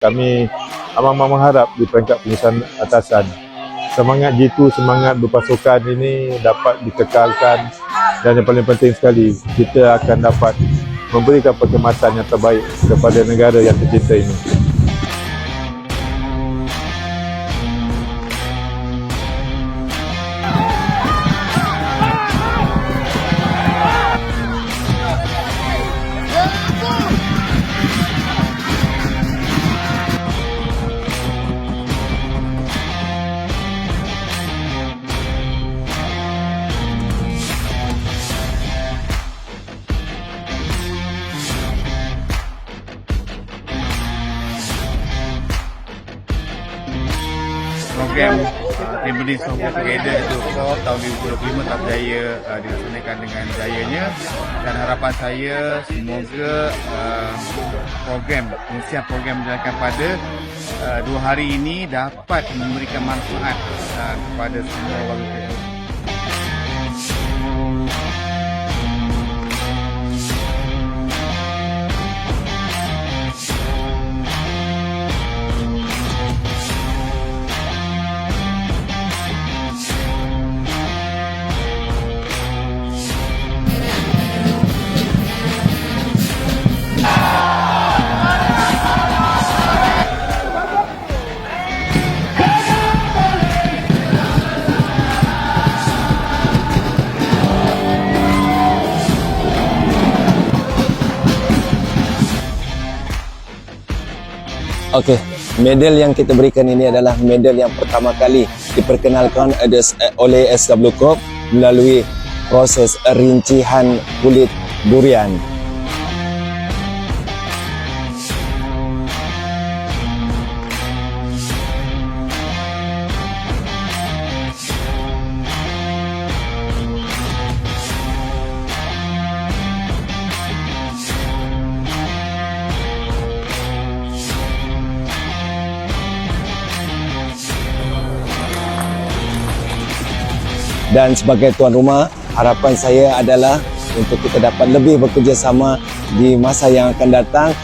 Kami amat mengharap di peringkat pengurusan atasan semangat G2, semangat berpasukan ini dapat dikekalkan, dan yang paling penting sekali kita akan dapat memberikan perkhidmatan yang terbaik kepada negara yang tercinta ini. Program Tribunal Songkok Together itu tahun 2025 tak berjaya dilaksanakan dengan jayanya, dan harapan saya semoga program pengisian program dijalankan pada 2 hari ini dapat memberikan manfaat kepada semua warga KL. Okey, medal yang kita berikan ini adalah medal yang pertama kali diperkenalkan oleh SW Corp melalui proses rincian kulit durian. Dan sebagai tuan rumah, harapan saya adalah untuk kita dapat lebih bekerjasama di masa yang akan datang.